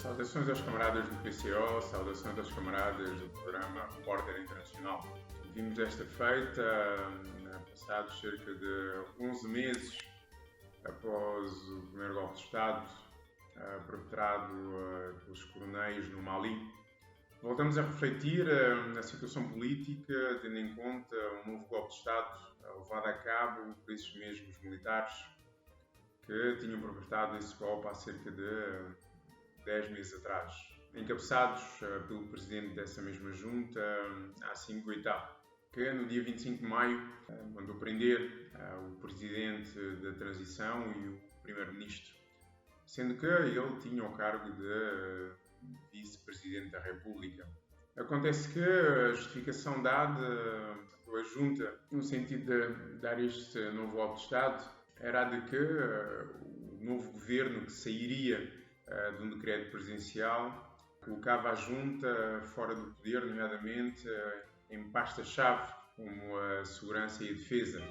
Saudações aos camaradas do PCO, saudações aos camaradas do programa Repórter Internacional. Vimos desta feita, passados cerca de 11 meses após o primeiro golpe de Estado perpetrado pelos coronéis no Mali, voltamos a refletir na situação política, tendo em conta um novo golpe de Estado levado a cabo por esses mesmos militares que tinham perpetrado esse golpe há cerca de 10 meses atrás, encabeçados pelo presidente dessa mesma junta, Assimi Goïta, que no dia 25 de maio mandou prender o presidente da transição e o primeiro-ministro, sendo que ele tinha o cargo de vice-presidente da República. Acontece que a justificação dada pela junta, no sentido de dar este novo golpe de Estado, era a de que o novo governo que sairia de um decreto presidencial colocava a junta fora do poder, nomeadamente em pastas-chave, como a segurança e a defesa.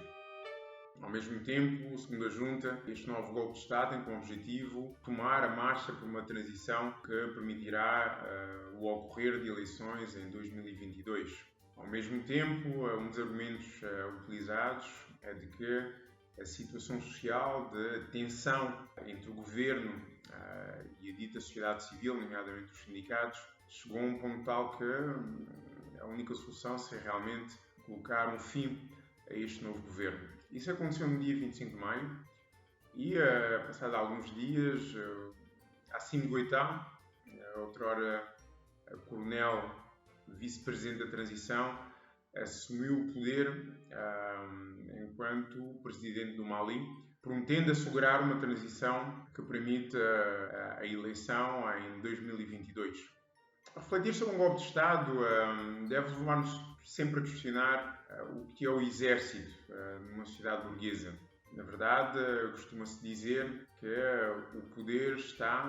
Ao mesmo tempo, segundo a junta, este novo golpe de Estado tem como objetivo tomar a marcha por uma transição que permitirá o ocorrer de eleições em 2022. Ao mesmo tempo, um dos argumentos utilizados é de que a situação social de tensão entre o governo e a dita sociedade civil, nomeadamente os sindicatos, chegou a um ponto tal que a única solução seria realmente colocar um fim a este novo governo. Isso aconteceu no dia 25 de maio e, passado alguns dias, Assimi Goïta, outrora coronel vice-presidente da transição, assumiu o poder enquanto presidente do Mali, prometendo assegurar uma transição que permita a eleição em 2022. Refletir sobre um golpe de Estado deve levar-nos sempre a questionar o que é o exército numa sociedade burguesa. Na verdade, costuma-se dizer que o poder está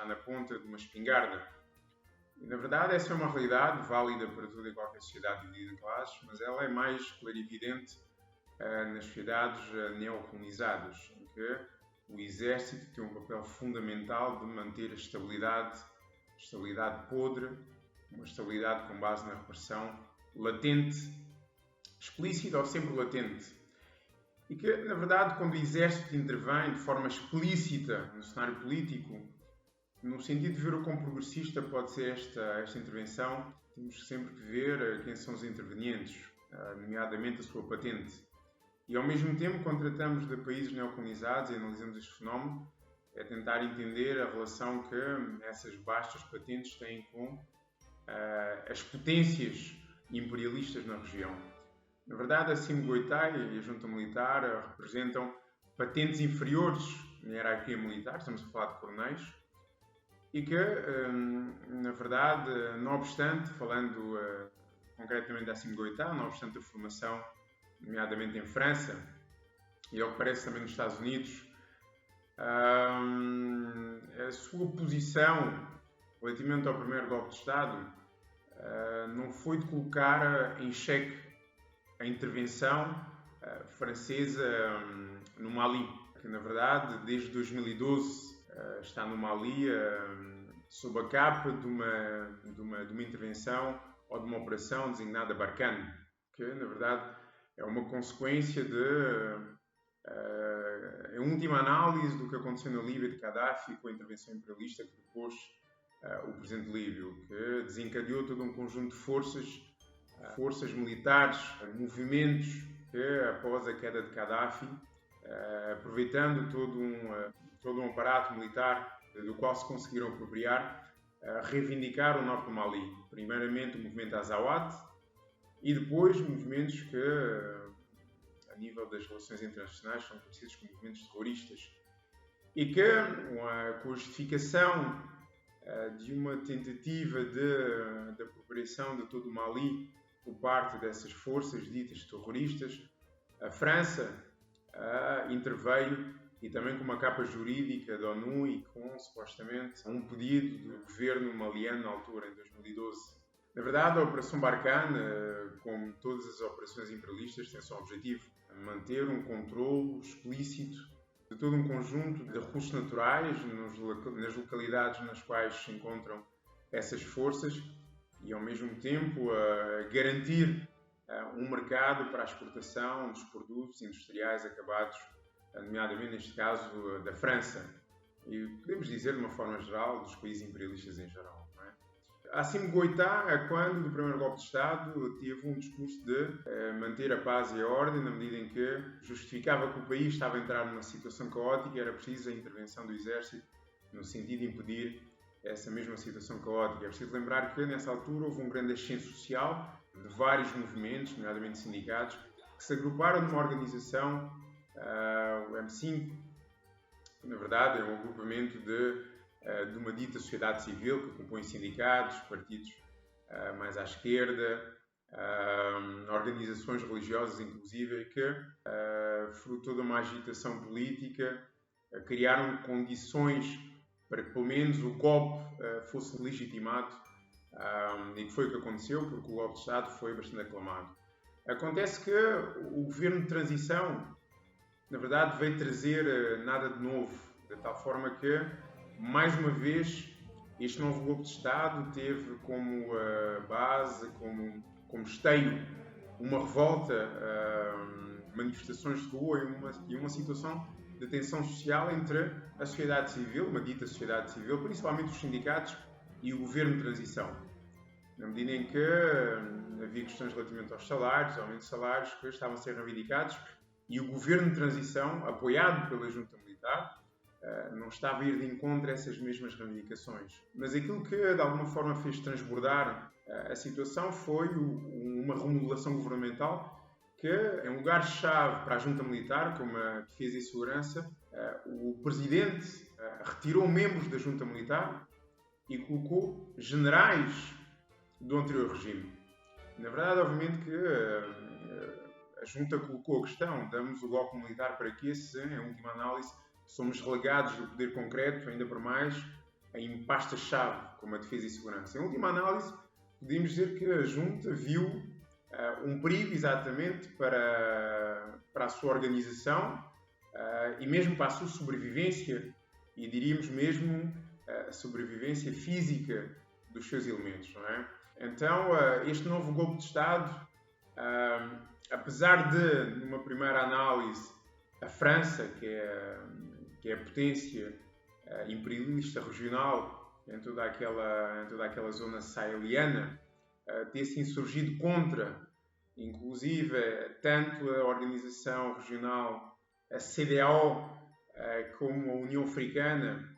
na ponta de uma espingarda. E, na verdade, essa é uma realidade válida para toda e qualquer sociedade dividida em classes, mas ela é mais clarividente nas sociedades neocolonizadas, em que o exército tem um papel fundamental de manter a estabilidade podre, uma estabilidade com base na repressão latente, explícita ou sempre latente. E que, na verdade, quando o exército intervém de forma explícita no cenário político, no sentido de ver o quão progressista pode ser esta intervenção, temos sempre que ver quem são os intervenientes, nomeadamente a sua patente. E, ao mesmo tempo, quando tratamos de países neocolonizados e analisamos este fenómeno, é tentar entender a relação que essas vastas patentes têm com as potências imperialistas na região. Na verdade, Assimi Goïta e a junta militar representam patentes inferiores na hierarquia militar, estamos a falar de coronéis, e que, na verdade, não obstante, falando concretamente de Assimi Goïta, não obstante a formação, nomeadamente em França, e ao que parece também nos Estados Unidos, a sua posição relativamente ao primeiro golpe de Estado não foi de colocar em xeque a intervenção francesa no Mali, que na verdade desde 2012 está no Mali sob a capa de uma intervenção ou de uma operação designada Barkhane, que na verdade é uma consequência em última análise do que aconteceu na Líbia de Gaddafi com a intervenção imperialista que propôs o presidente líbio, que desencadeou todo um conjunto de forças militares, movimentos que, após a queda de Gaddafi, aproveitando todo um aparato militar do qual se conseguiram apropriar, reivindicar o norte do Mali. Primeiramente o movimento Azawad e depois movimentos que, a nível das relações internacionais, são conhecidos como movimentos terroristas. E que, com a justificação de uma tentativa de apropriação de todo o Mali por parte dessas forças ditas terroristas, a França interveio, e também com uma capa jurídica da ONU e com, supostamente, um pedido do governo maliano na altura, em 2012. Na verdade, a Operação Barkhane, como todas as operações imperialistas, tem só o objetivo de manter um controle explícito de todo um conjunto de recursos naturais nas localidades nas quais se encontram essas forças e, ao mesmo tempo, garantir um mercado para a exportação dos produtos industriais acabados, nomeadamente neste caso da França e, podemos dizer de uma forma geral, dos países imperialistas em geral. Assimi Goïta, quando, do primeiro golpe de Estado, teve um discurso de manter a paz e a ordem, na medida em que justificava que o país estava a entrar numa situação caótica e era preciso a intervenção do exército no sentido de impedir essa mesma situação caótica. É preciso lembrar que, nessa altura, houve um grande ascenso social de vários movimentos, nomeadamente sindicatos, que se agruparam numa organização, o M5, que, na verdade, é um agrupamento de uma dita sociedade civil que compõe sindicatos, partidos mais à esquerda, organizações religiosas, inclusive, que, fruto de uma agitação política, criaram condições para que, pelo menos, o golpe fosse legitimado, e que foi o que aconteceu, porque o golpe de Estado foi bastante aclamado. Acontece que o governo de transição, na verdade, veio trazer nada de novo, de tal forma que, mais uma vez, este novo golpe de Estado teve como base, como esteio, uma revolta, manifestações de rua e uma situação de tensão social entre a sociedade civil, uma dita sociedade civil, principalmente os sindicatos e o governo de transição. Na medida em que havia questões relativamente aos salários, aumento de salários que estavam a ser reivindicados, e o governo de transição, apoiado pela junta militar, não estava a ir de encontro a essas mesmas reivindicações. Mas aquilo que, de alguma forma, fez transbordar a situação foi uma remodelação governamental que, em lugar-chave para a junta militar, como a defesa e segurança, o presidente retirou membros da junta militar e colocou generais do anterior regime. Na verdade, obviamente que a junta colocou a questão: damos o golpe militar para quê, se, em última análise, somos relegados do poder concreto, ainda por mais, em pastas-chave, como a defesa e segurança. Em última análise, podemos dizer que a junta viu um perigo exatamente para a sua organização e mesmo para a sua sobrevivência, e diríamos mesmo a sobrevivência física dos seus elementos, não é? Então, este novo golpe de Estado, apesar de, numa primeira análise, a França, que é a potência imperialista regional em toda aquela zona saheliana, ter se insurgido contra, inclusive, tanto a organização regional, a CEDEAO, como a União Africana,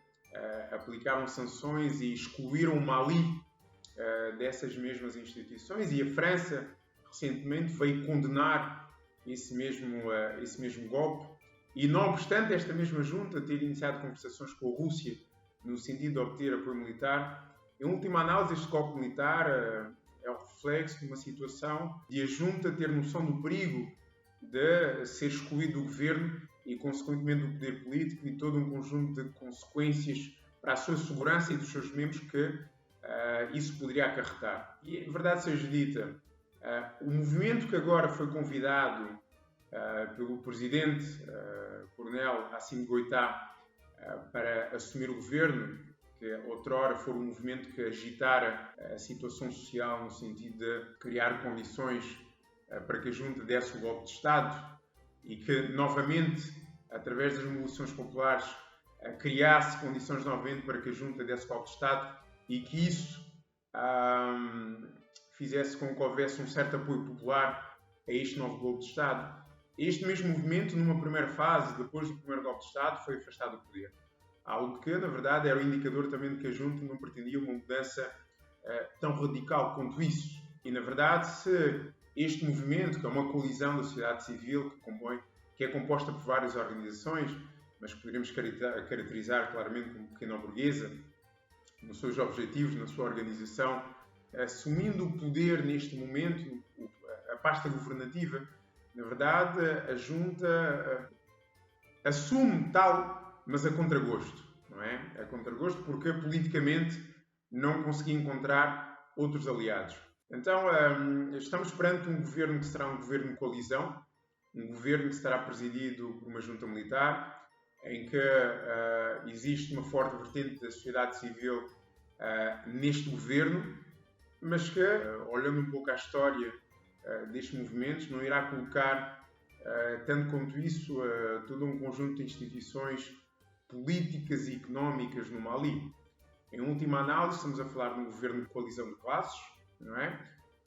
aplicaram sanções e excluíram o Mali dessas mesmas instituições, e a França, recentemente, veio condenar esse mesmo golpe. E, não obstante esta mesma junta ter iniciado conversações com a Rússia no sentido de obter apoio militar, em última análise, este golpe militar é o reflexo de uma situação de a junta ter noção do perigo de ser excluído do governo e, consequentemente, do poder político, e todo um conjunto de consequências para a sua segurança e dos seus membros que isso poderia acarretar. E, verdade seja dita, o movimento que agora foi convidado pelo presidente, coronel Assimi Goïta, para assumir o governo, que outrora foi um movimento que agitara a situação social no sentido de criar condições para que a junta desse o golpe de Estado e que, novamente, através das mobilizações populares, criasse condições novamente para que a junta desse o golpe de Estado e que isso fizesse com que houvesse um certo apoio popular a este novo golpe de Estado. Este mesmo movimento, numa primeira fase, depois do primeiro golpe de Estado, foi afastado do poder. Algo que, na verdade, era o indicador também de que a junta não pretendia uma mudança tão radical quanto isso. E, na verdade, se este movimento, que é uma colisão da sociedade civil, que é composta por várias organizações, mas que poderíamos caracterizar claramente como pequeno-burguesa, nos seus objetivos, na sua organização, assumindo o poder neste momento, a pasta governativa, na verdade, a junta assume tal, mas a contragosto, não é? A contragosto porque politicamente não conseguia encontrar outros aliados. Então, estamos perante um governo que será um governo de coalizão, um governo que será presidido por uma junta militar, em que existe uma forte vertente da sociedade civil neste governo, mas que, olhando um pouco à história destes movimentos, não irá colocar, tanto quanto isso, todo um conjunto de instituições políticas e económicas no Mali. Em última análise, estamos a falar de um governo de coalizão de classes, não é?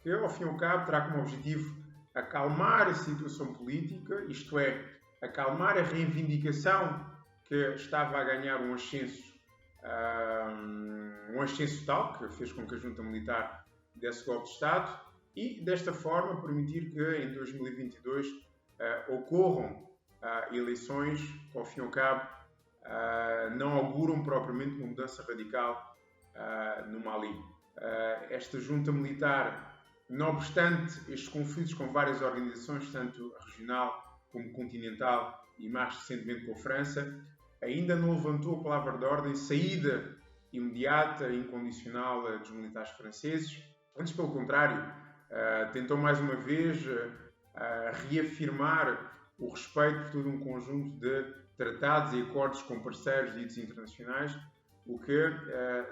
Que, ao fim e ao cabo, terá como objetivo acalmar a situação política, isto é, acalmar a reivindicação que estava a ganhar um ascenso tal, que fez com que a junta militar desse golpe de Estado, e, desta forma, permitir que em 2022 ocorram eleições que, ao fim e ao cabo, não auguram propriamente uma mudança radical no Mali. Esta junta militar, não obstante estes conflitos com várias organizações, tanto regional como continental e mais recentemente com a França, ainda não levantou a palavra de ordem, saída imediata e incondicional dos militares franceses. Antes, pelo contrário, tentou mais uma vez reafirmar o respeito por todo um conjunto de tratados e acordos com parceiros ditos internacionais, o que,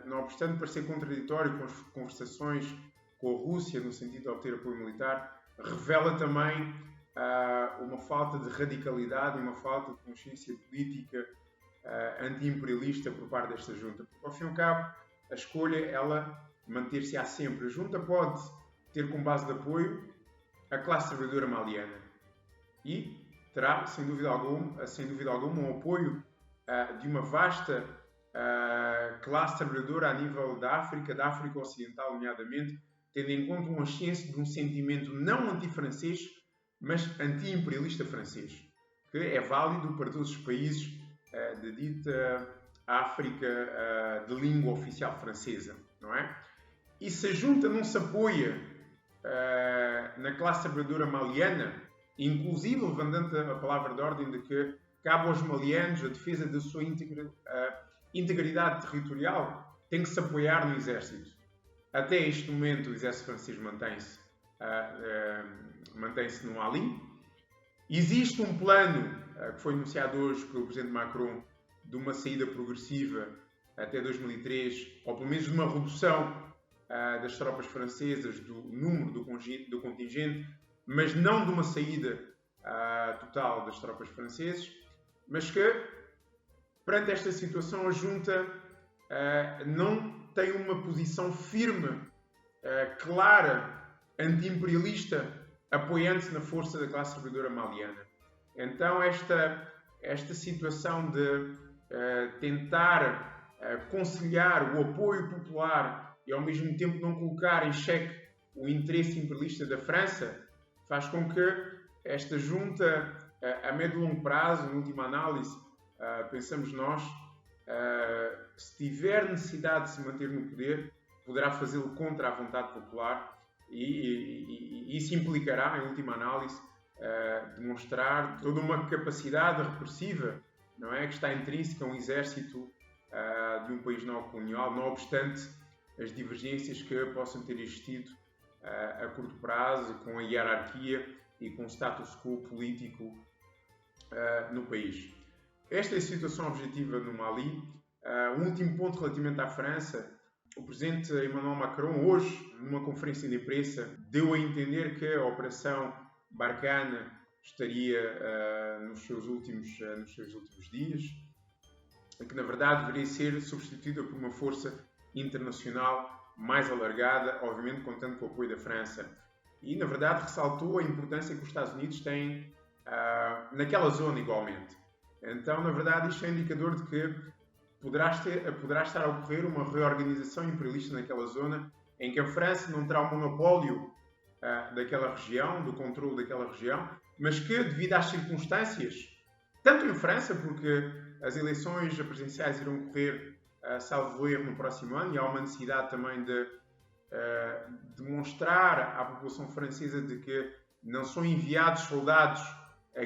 não obstante parecer contraditório com as conversações com a Rússia no sentido de obter apoio militar, revela também uma falta de radicalidade e uma falta de consciência política anti-imperialista por parte desta junta. Porque, ao fim e ao cabo, a escolha, ela manter-se-á sempre. A junta pode ter como base de apoio a classe trabalhadora maliana e terá, sem dúvida alguma, um apoio de uma vasta classe trabalhadora a nível da África Ocidental, nomeadamente, tendo em conta um ascenso de um sentimento não anti-francês, mas anti-imperialista francês, que é válido para todos os países da dita África de língua oficial francesa, não é? E se a junta não se apoia na classe trabalhadora maliana, inclusive levantando a palavra de ordem de que cabe aos malianos a defesa da sua integridade territorial, tem que se apoiar no exército. Até este momento o exército francês mantém-se no Mali. Existe um plano que foi anunciado hoje pelo presidente Macron de uma saída progressiva até 2003, ou pelo menos de uma redução das tropas francesas, do número do contingente, mas não de uma saída total das tropas francesas, mas que, perante esta situação, a junta não tem uma posição firme, clara, anti-imperialista, apoiando-se na força da classe trabalhadora maliana. Então, esta situação de tentar conciliar o apoio popular e, ao mesmo tempo, não colocar em xeque o interesse imperialista da França, faz com que esta junta, a médio e longo prazo, em última análise, pensamos nós, se tiver necessidade de se manter no poder, poderá fazê-lo contra a vontade popular e isso implicará, em última análise, demonstrar toda uma capacidade repressiva, não é, que está intrínseca a um exército de um país neocolonial, não obstante as divergências que possam ter existido a curto prazo com a hierarquia e com o status quo político no país. Esta é a situação objetiva no Mali. Um último ponto relativamente à França. O presidente Emmanuel Macron, hoje, numa conferência de imprensa, deu a entender que a Operação Barkhane estaria nos seus últimos dias, e que, na verdade, deveria ser substituída por uma força internacional mais alargada, obviamente contando com o apoio da França. E, na verdade, ressaltou a importância que os Estados Unidos têm naquela zona igualmente. Então, na verdade, isto é indicador de que poderá estar a ocorrer uma reorganização imperialista naquela zona, em que a França não terá o monopólio daquela região, do controle daquela região, mas que, devido às circunstâncias, tanto em França, porque as eleições presidenciais irão ocorrer, salvo erro, no próximo ano, e há uma necessidade também de demonstrar à população francesa de que não são enviados soldados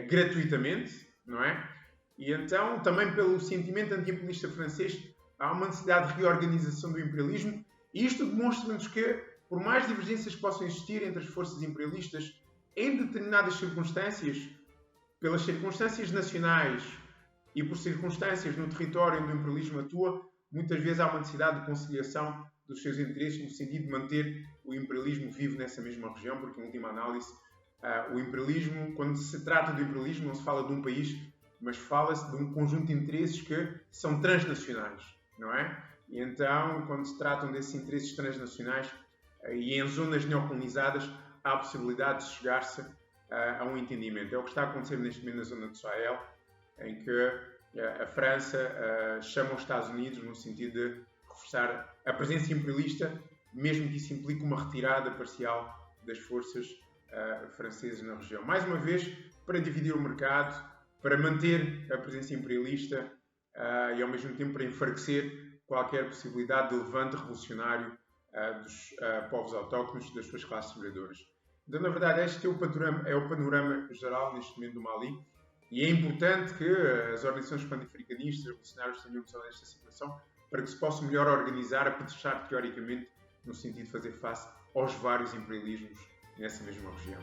gratuitamente, não é? E então, também pelo sentimento anti-imperialista francês, há uma necessidade de reorganização do imperialismo, e isto demonstra-nos que, por mais divergências que possam existir entre as forças imperialistas, em determinadas circunstâncias, pelas circunstâncias nacionais e por circunstâncias no território onde o imperialismo atua, muitas vezes há uma necessidade de conciliação dos seus interesses no sentido de manter o imperialismo vivo nessa mesma região, porque, em última análise, o imperialismo, quando se trata do imperialismo, não se fala de um país, mas fala-se de um conjunto de interesses que são transnacionais, não é? E então, quando se tratam desses interesses transnacionais e em zonas neocolonizadas, há a possibilidade de chegar-se a um entendimento. É o que está a acontecer neste momento na zona do Sahel, em que a França chama os Estados Unidos no sentido de reforçar a presença imperialista, mesmo que isso implique uma retirada parcial das forças francesas na região. Mais uma vez, para dividir o mercado, para manter a presença imperialista e, ao mesmo tempo, para enfraquecer qualquer possibilidade de levante revolucionário dos povos autóctonos, das suas classes trabalhadoras. Então, na verdade, este é o panorama geral neste momento do Mali, e é importante que as organizações pan-africanistas, revolucionárias, tenham noção desta situação, para que se possa melhor organizar, apetrejar teoricamente, no sentido de fazer face aos vários imperialismos nessa mesma região.